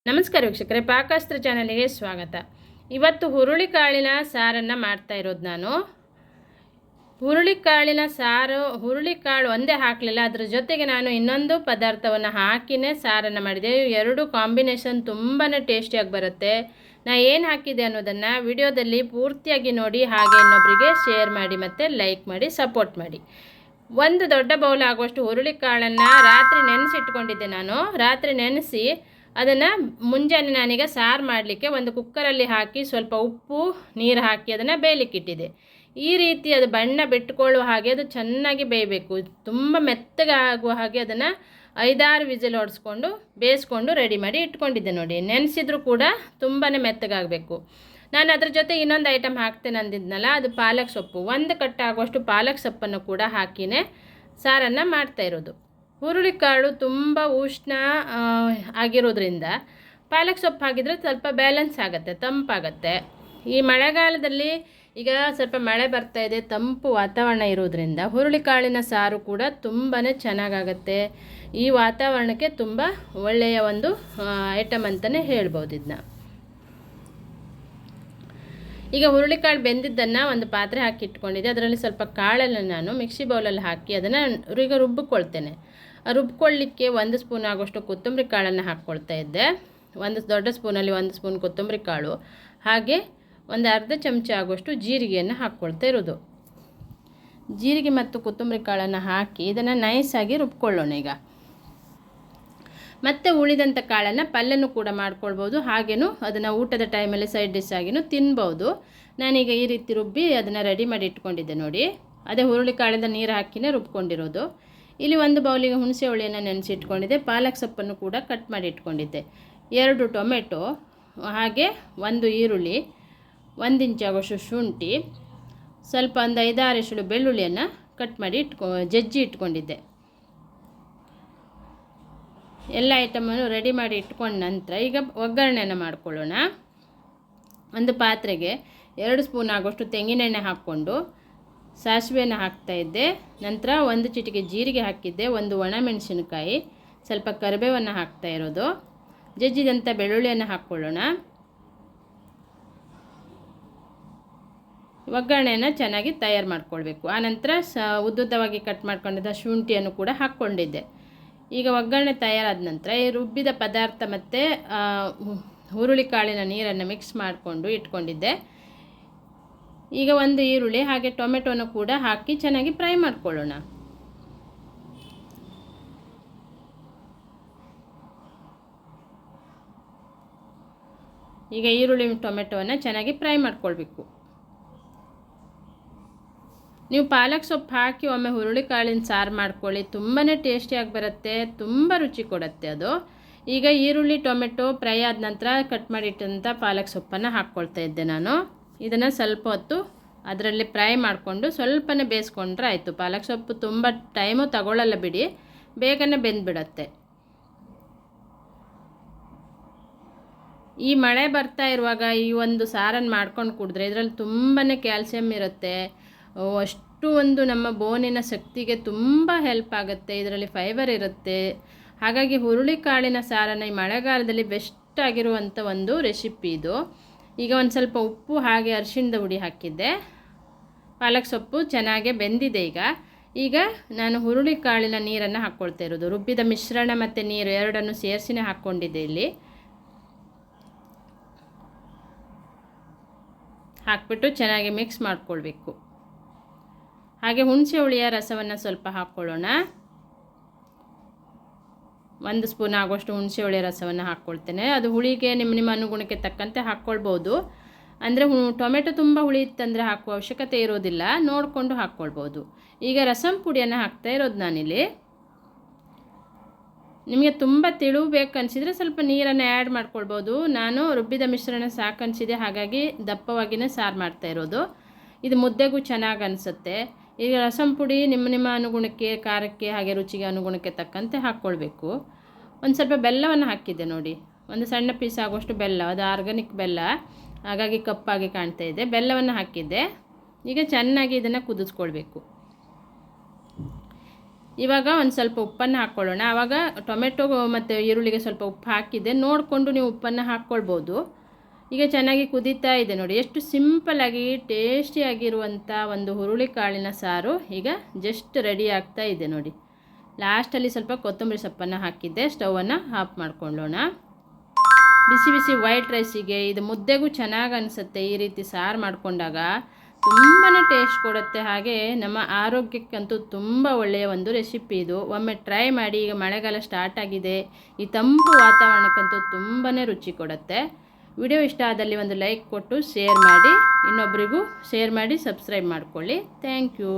ನಮಸ್ಕಾರ ವೀಕ್ಷಕರೇ, ಪಾಕಾಸ್ತ್ರ ಚಾನಲ್ಗೆ ಸ್ವಾಗತ. ಇವತ್ತು ಹುರುಳಿಕಾಳಿನ ಸಾರನ್ನು ಮಾಡ್ತಾ ಇರೋದು ನಾನು. ಹುರುಳಿಕಾಳಿನ ಸಾರು, ಹುರುಳಿಕಾಳು ಒಂದೇ ಹಾಕಲಿಲ್ಲ, ಅದ್ರ ಜೊತೆಗೆ ನಾನು ಇನ್ನೊಂದು ಪದಾರ್ಥವನ್ನು ಹಾಕಿನೇ ಸಾರನ್ನು ಮಾಡಿದೆ. ಎರಡು ಕಾಂಬಿನೇಷನ್ ತುಂಬಾ ಟೇಸ್ಟಿಯಾಗಿ ಬರುತ್ತೆ. ನಾನು ಏನು ಹಾಕಿದೆ ಅನ್ನೋದನ್ನು ವಿಡಿಯೋದಲ್ಲಿ ಪೂರ್ತಿಯಾಗಿ ನೋಡಿ, ಹಾಗೆ ಇನ್ನೊಬ್ಬರಿಗೆ ಶೇರ್ ಮಾಡಿ ಮತ್ತು ಲೈಕ್ ಮಾಡಿ ಸಪೋರ್ಟ್ ಮಾಡಿ. ಒಂದು ದೊಡ್ಡ ಬೌಲ್ ಆಗುವಷ್ಟು ಹುರುಳಿಕಾಳನ್ನು ರಾತ್ರಿ ನೆನೆಸಿಟ್ಕೊಂಡಿದ್ದೆ ನಾನು. ರಾತ್ರಿ ನೆನೆಸಿ ಅದನ್ನು ಮುಂಜಾನೆ ನಾನೀಗ ಸಾರು ಮಾಡಲಿಕ್ಕೆ ಒಂದು ಕುಕ್ಕರಲ್ಲಿ ಹಾಕಿ ಸ್ವಲ್ಪ ಉಪ್ಪು ನೀರು ಹಾಕಿ ಅದನ್ನು ಬೇಯಲಿಕ್ಕಿಟ್ಟಿದ್ದೆ. ಈ ರೀತಿ ಅದು ಬಣ್ಣ ಬಿಟ್ಟುಕೊಳ್ಳುವ ಹಾಗೆ ಅದು ಚೆನ್ನಾಗಿ ಬೇಯಬೇಕು. ತುಂಬ ಮೆತ್ತಗೆ ಆಗುವ ಹಾಗೆ ಅದನ್ನು 5-6 ವಿಸಿಲ್ ಹೊಡೆಸ್ಕೊಂಡು ಬೇಯಿಸ್ಕೊಂಡು ರೆಡಿ ಮಾಡಿ ಇಟ್ಕೊಂಡಿದ್ದೆ. ನೋಡಿ, ನೆನೆಸಿದ್ರು ಕೂಡ ತುಂಬಾ ಮೆತ್ತಗಾಗಬೇಕು. ನಾನು ಅದ್ರ ಜೊತೆ ಇನ್ನೊಂದು ಐಟಮ್ ಹಾಕ್ತೇನೆ ಅಂದಿದ್ನಲ್ಲ, ಅದು ಪಾಲಕ್ ಸೊಪ್ಪು. 1 ಕಟ್ ಆಗುವಷ್ಟು ಪಾಲಕ್ ಸೊಪ್ಪನ್ನು ಕೂಡ ಹಾಕಿನೇ ಸಾರನ್ನು ಮಾಡ್ತಾ ಇರೋದು. ಹುರುಳಿಕಾಳು ತುಂಬ ಉಷ್ಣ ಆಗಿರೋದ್ರಿಂದ ಪಾಲಕ್ ಸೊಪ್ಪು ಹಾಕಿದರೆ ಸ್ವಲ್ಪ ಬ್ಯಾಲೆನ್ಸ್ ಆಗುತ್ತೆ, ತಂಪಾಗತ್ತೆ. ಈ ಮಳೆಗಾಲದಲ್ಲಿ ಈಗ ಸ್ವಲ್ಪ ಮಳೆ ಬರ್ತಾಯಿದೆ, ತಂಪು ವಾತಾವರಣ ಇರೋದ್ರಿಂದ ಹುರುಳಿಕಾಳಿನ ಸಾರು ಕೂಡ ತುಂಬಾ ಚೆನ್ನಾಗಾಗತ್ತೆ. ಈ ವಾತಾವರಣಕ್ಕೆ ತುಂಬ ಒಳ್ಳೆಯ ಒಂದು ಐಟಮ್ ಅಂತಲೇ ಹೇಳ್ಬೋದು ಇದನ್ನ. ಈಗ ಹುರುಳಿಕಾಳು ಬೆಂದಿದ್ದನ್ನು ಒಂದು ಪಾತ್ರೆ ಹಾಕಿ ಇಟ್ಕೊಂಡಿದ್ದೆ. ಅದರಲ್ಲಿ ಸ್ವಲ್ಪ ಕಾಳನ್ನು ನಾನು ಮಿಕ್ಸಿ ಬೌಲಲ್ಲಿ ಹಾಕಿ ಅದನ್ನು ಈಗ ರುಬ್ಬಿಕೊಳ್ತೇನೆ. ರುಬ್ಕೊಳ್ಳಿಕ್ಕೆ 1 ಸ್ಪೂನ್ ಆಗೋಷ್ಟು ಕೊತ್ತಂಬರಿ ಕಾಳನ್ನು ಹಾಕ್ಕೊಳ್ತಾ ಇದ್ದೆ. ಒಂದು ದೊಡ್ಡ ಸ್ಪೂನಲ್ಲಿ 1 ಸ್ಪೂನ್ ಕೊತ್ತಂಬರಿ ಕಾಳು, ಹಾಗೆ ಒಂದು ಅರ್ಧ ಚಮಚ ಆಗೋಷ್ಟು ಜೀರಿಗೆಯನ್ನು ಹಾಕ್ಕೊಳ್ತಾ ಇರೋದು. ಜೀರಿಗೆ ಮತ್ತು ಕೊತ್ತಂಬರಿ ಕಾಳನ್ನು ಹಾಕಿ ಇದನ್ನು ನೈಸಾಗಿ ರುಬ್ಕೊಳ್ಳೋಣ. ಈಗ ಮತ್ತು ಉಳಿದಂಥ ಕಾಳನ್ನು ಪಲ್ಯನೂ ಕೂಡ ಮಾಡ್ಕೊಳ್ಬೋದು, ಹಾಗೇನೂ ಅದನ್ನು ಊಟದ ಟೈಮಲ್ಲಿ ಸೈಡ್ ಡಿಶ್ ಆಗಿನೂ ತಿನ್ಬೋದು. ನಾನೀಗ ಈ ರೀತಿ ರುಬ್ಬಿ ಅದನ್ನು ರೆಡಿ ಮಾಡಿ ಇಟ್ಕೊಂಡಿದ್ದೆ. ನೋಡಿ, ಅದೇ ಹುರುಳಿಕಾಳಿಂದ ನೀರು ಹಾಕಿನೇ ರುಬ್ಕೊಂಡಿರೋದು. ಇಲ್ಲಿ 1 ಬೌಲಿಗೆ ಹುಣಸೆ ಹುಳಿಯನ್ನು ನೆನೆಸಿಟ್ಕೊಂಡಿದ್ದೆ. ಪಾಲಕ್ ಸೊಪ್ಪನ್ನು ಕೂಡ ಕಟ್ ಮಾಡಿ ಇಟ್ಕೊಂಡಿದ್ದೆ. 2 ಟೊಮೆಟೊ, ಹಾಗೆ 1 ಈರುಳ್ಳಿ, 1 ಇಂಚ್ ಆಗೋಷ್ಟು ಶುಂಠಿ, ಸ್ವಲ್ಪ ಒಂದು 5-6 ಎಸಳು ಬೆಳ್ಳುಳ್ಳಿಯನ್ನು ಕಟ್ ಮಾಡಿ ಜಜ್ಜಿ ಇಟ್ಕೊಂಡಿದ್ದೆ. ಎಲ್ಲ ಐಟಮನ್ನು ರೆಡಿ ಮಾಡಿ ಇಟ್ಕೊಂಡ ನಂತರ ಈಗ ಒಗ್ಗರಣೆಯನ್ನು ಮಾಡ್ಕೊಳ್ಳೋಣ. ಒಂದು ಪಾತ್ರೆಗೆ 2 ಸ್ಪೂನ್ ಆಗೋಷ್ಟು ತೆಂಗಿನೆಣ್ಣೆ ಹಾಕ್ಕೊಂಡು ಸಾಸಿವೆಯನ್ನು ಹಾಕ್ತಾಯಿದ್ದೆ. ನಂತರ 1 ಚಿಟಿಕೆ ಜೀರಿಗೆ ಹಾಕಿದ್ದೆ, 1 ಒಣಮೆಣಸಿನಕಾಯಿ, ಸ್ವಲ್ಪ ಕರಿಬೇವನ್ನು ಹಾಕ್ತಾ ಇರೋದು. ಜಜ್ಜಿದಂಥ ಬೆಳ್ಳುಳ್ಳಿಯನ್ನು ಹಾಕ್ಕೊಳ್ಳೋಣ. ಒಗ್ಗರಣೆಯನ್ನು ಚೆನ್ನಾಗಿ ತಯಾರು ಮಾಡ್ಕೊಳ್ಬೇಕು. ಆನಂತರ ಉದ್ದುದ್ದವಾಗಿ ಕಟ್ ಮಾಡ್ಕೊಂಡಿದ್ದ ಶುಂಠಿಯನ್ನು ಕೂಡ ಹಾಕ್ಕೊಂಡಿದ್ದೆ. ಈಗ ಒಗ್ಗರಣೆ ತಯಾರಾದ ನಂತರ ಈ ರುಬ್ಬಿದ ಪದಾರ್ಥ ಮತ್ತು ಹುರುಳಿಕಾಳಿನ ನೀರನ್ನು ಮಿಕ್ಸ್ ಮಾಡಿಕೊಂಡು ಇಟ್ಕೊಂಡಿದ್ದೆ. ಈಗ 1 ಈರುಳ್ಳಿ ಹಾಗೆ ಟೊಮೆಟೊನ ಕೂಡ ಹಾಕಿ ಚೆನ್ನಾಗಿ ಫ್ರೈ ಮಾಡ್ಕೊಳ್ಳೋಣ. ಈಗ ಈರುಳ್ಳಿ ಟೊಮೆಟೊವನ್ನು ಚೆನ್ನಾಗಿ ಫ್ರೈ ಮಾಡ್ಕೊಳ್ಬೇಕು. ನೀವು ಪಾಲಕ್ ಸೊಪ್ಪು ಹಾಕಿ ಒಮ್ಮೆ ಹುರುಳಿಕಾಳಿನ ಸಾರು ಮಾಡ್ಕೊಳ್ಳಿ, ತುಂಬಾ ಟೇಸ್ಟಿಯಾಗಿ ಬರುತ್ತೆ, ತುಂಬ ರುಚಿ ಕೊಡುತ್ತೆ ಅದು. ಈಗ ಈರುಳ್ಳಿ ಟೊಮೆಟೊ ಫ್ರೈ ಆದ ನಂತರ ಕಟ್ ಮಾಡಿಟ್ಟಂಥ ಪಾಲಕ್ ಸೊಪ್ಪನ್ನು ಹಾಕ್ಕೊಳ್ತಾ ಇದ್ದೆ ನಾನು. ಇದನ್ನು ಸ್ವಲ್ಪ ಹೊತ್ತು ಅದರಲ್ಲಿ ಫ್ರೈ ಮಾಡಿಕೊಂಡು ಸ್ವಲ್ಪನೇ ಬೇಯಿಸ್ಕೊಂಡ್ರೆ ಆಯಿತು. ಪಾಲಕ್ ಸೊಪ್ಪು ತುಂಬ ಟೈಮು ತಗೊಳ್ಳಲ್ಲ ಬಿಡಿ, ಬೇಗನೆ ಬೆಂದುಬಿಡತ್ತೆ. ಈ ಮಳೆ ಬರ್ತಾ ಇರುವಾಗ ಈ ಒಂದು ಸಾರನ್ನು ಮಾಡ್ಕೊಂಡು ಕುಡಿದ್ರೆ ಇದರಲ್ಲಿ ತುಂಬಾ ಕ್ಯಾಲ್ಸಿಯಂ ಇರುತ್ತೆ. ಅಷ್ಟು ಒಂದು ನಮ್ಮ ಬೋನಿನ ಶಕ್ತಿಗೆ ತುಂಬ ಹೆಲ್ಪ್ ಆಗುತ್ತೆ. ಇದರಲ್ಲಿ ಫೈಬರ್ ಇರುತ್ತೆ. ಹಾಗಾಗಿ ಹುರುಳಿಕಾಳಿನ ಸಾರನ್ನು ಈ ಮಳೆಗಾಲದಲ್ಲಿ ಬೆಸ್ಟ್ ಆಗಿರುವಂಥ ಒಂದು ರೆಸಿಪಿ ಇದು. ಈಗ ಒಂದು ಸ್ವಲ್ಪ ಉಪ್ಪು ಹಾಗೆ ಅರಿಶಿಣದ ಹುಡಿ ಹಾಕಿದ್ದೆ. ಪಾಲಕ್ ಸೊಪ್ಪು ಚೆನ್ನಾಗಿ ಬೆಂದಿದೆ. ಈಗ ನಾನು ಹುರುಳಿಕಾಳಿನ ನೀರನ್ನು ಹಾಕ್ಕೊಳ್ತಾ ಇರೋದು. ರುಬ್ಬಿದ ಮಿಶ್ರಣ ಮತ್ತು ನೀರು ಎರಡನ್ನು ಸೇರಿಸಿನೇ ಹಾಕ್ಕೊಂಡಿದ್ದೆ. ಇಲ್ಲಿ ಹಾಕ್ಬಿಟ್ಟು ಚೆನ್ನಾಗಿ ಮಿಕ್ಸ್ ಮಾಡ್ಕೊಳ್ಬೇಕು. ಹಾಗೆ ಹುಣಸೆ ಹುಳಿಯ ರಸವನ್ನು ಸ್ವಲ್ಪ ಹಾಕ್ಕೊಳ್ಳೋಣ. 1 ಸ್ಪೂನ್ ಆಗೋಷ್ಟು ಹುಣಸೆ ಹುಳಿ ರಸವನ್ನು ಹಾಕ್ಕೊಳ್ತೇನೆ. ಅದು ಹುಳಿಗೆ ನಿಮ್ಮ ಅನುಗುಣಕ್ಕೆ ತಕ್ಕಂತೆ ಹಾಕ್ಕೊಳ್ಬೋದು. ಅಂದರೆ ಟೊಮೆಟೊ ತುಂಬ ಹುಳಿ ಇತ್ತಂದರೆ ಹಾಕುವ ಅವಶ್ಯಕತೆ ಇರೋದಿಲ್ಲ, ನೋಡಿಕೊಂಡು ಹಾಕ್ಕೊಳ್ಬೋದು. ಈಗ ರಸಂ ಪುಡಿಯನ್ನು ಹಾಕ್ತಾ ಇರೋದು ನಾನಿಲ್ಲಿ. ನಿಮಗೆ ತುಂಬ ತೆಳು ಬೇಕು ಅನಿಸಿದರೆ ಸ್ವಲ್ಪ ನೀರನ್ನು ಆ್ಯಡ್ ಮಾಡ್ಕೊಳ್ಬೋದು. ನಾನು ರುಬ್ಬಿದ ಮಿಶ್ರಣ ಸಾಕು ಅನಿಸಿದೆ, ಹಾಗಾಗಿ ದಪ್ಪವಾಗಿಯೇ ಸಾರು ಮಾಡ್ತಾ ಇರೋದು. ಇದು ಮುದ್ದೆಗೂ ಚೆನ್ನಾಗಿ ಅನಿಸುತ್ತೆ. ಈಗ ರಸಂ ಪುಡಿ ನಿಮ್ಮ ಅನುಗುಣಕ್ಕೆ, ಖಾರಕ್ಕೆ ಹಾಗೆ ರುಚಿಗೆ ಅನುಗುಣಕ್ಕೆ ತಕ್ಕಂತೆ ಹಾಕ್ಕೊಳ್ಬೇಕು. ಒಂದು ಸ್ವಲ್ಪ ಬೆಲ್ಲವನ್ನು ಹಾಕಿದ್ದೆ. ನೋಡಿ, ಒಂದು ಸಣ್ಣ ಪೀಸ್ ಆಗೋಷ್ಟು ಬೆಲ್ಲ, ಅದು ಆರ್ಗಾನಿಕ್ ಬೆಲ್ಲ, ಹಾಗಾಗಿ ಕಪ್ಪಾಗಿ ಕಾಣ್ತಾ ಇದೆ. ಬೆಲ್ಲವನ್ನು ಹಾಕಿದ್ದೆ. ಈಗ ಚೆನ್ನಾಗಿ ಇದನ್ನು ಕುದಿಸ್ಕೊಳ್ಬೇಕು. ಇವಾಗ ಒಂದು ಸ್ವಲ್ಪ ಉಪ್ಪನ್ನು ಹಾಕ್ಕೊಳ್ಳೋಣ. ಆವಾಗ ಟೊಮೆಟೊ ಮತ್ತು ಈರುಳ್ಳಿಗೆ ಸ್ವಲ್ಪ ಉಪ್ಪು ಹಾಕಿದ್ದೆ, ನೋಡಿಕೊಂಡು ನೀವು ಉಪ್ಪನ್ನು ಹಾಕ್ಕೊಳ್ಬೋದು. ಈಗ ಚೆನ್ನಾಗಿ ಕುದೀತಾ ಇದೆ ನೋಡಿ. ಎಷ್ಟು ಸಿಂಪಲ್ಲಾಗಿ ಟೇಸ್ಟಿಯಾಗಿರುವಂಥ ಒಂದು ಹುರುಳಿಕಾಳಿನ ಸಾರು ಈಗ ಜಸ್ಟ್ ರೆಡಿ ಆಗ್ತಾ ಇದೆ ನೋಡಿ. ಲಾಸ್ಟಲ್ಲಿ ಸ್ವಲ್ಪ ಕೊತ್ತಂಬರಿ ಸೊಪ್ಪನ್ನು ಹಾಕಿದ್ದೆ. ಸ್ಟವನ್ನು ಆಫ್ ಮಾಡ್ಕೊಳ್ಳೋಣ. ಬಿಸಿ ಬಿಸಿ ವೈಟ್ ರೈಸಿಗೆ ಇದು ಮುದ್ದೆಗೂ ಚೆನ್ನಾಗಿ ಅನಿಸುತ್ತೆ. ಈ ರೀತಿ ಸಾರು ಮಾಡಿಕೊಂಡಾಗ ತುಂಬಾ ಟೇಸ್ಟ್ ಕೊಡುತ್ತೆ. ಹಾಗೆ ನಮ್ಮ ಆರೋಗ್ಯಕ್ಕಂತೂ ತುಂಬ ಒಳ್ಳೆಯ ಒಂದು ರೆಸಿಪಿ ಇದು. ಒಮ್ಮೆ ಟ್ರೈ ಮಾಡಿ. ಈಗ ಮಳೆಗಾಲ ಸ್ಟಾರ್ಟ್ ಆಗಿದೆ. ಈ ತಂಪು ವಾತಾವರಣಕ್ಕಂತೂ ತುಂಬಾ ರುಚಿ ಕೊಡುತ್ತೆ. ವಿಡಿಯೋ ಇಷ್ಟ ಆದಲ್ಲಿ ಒಂದು ಲೈಕ್ ಕೊಟ್ಟು ಶೇರ್ ಮಾಡಿ, ಇನ್ನೊಬ್ಬರಿಗೂ ಶೇರ್ ಮಾಡಿ, ಸಬ್ಸ್ಕ್ರೈಬ್ ಮಾಡ್ಕೊಳ್ಳಿ. Thank you.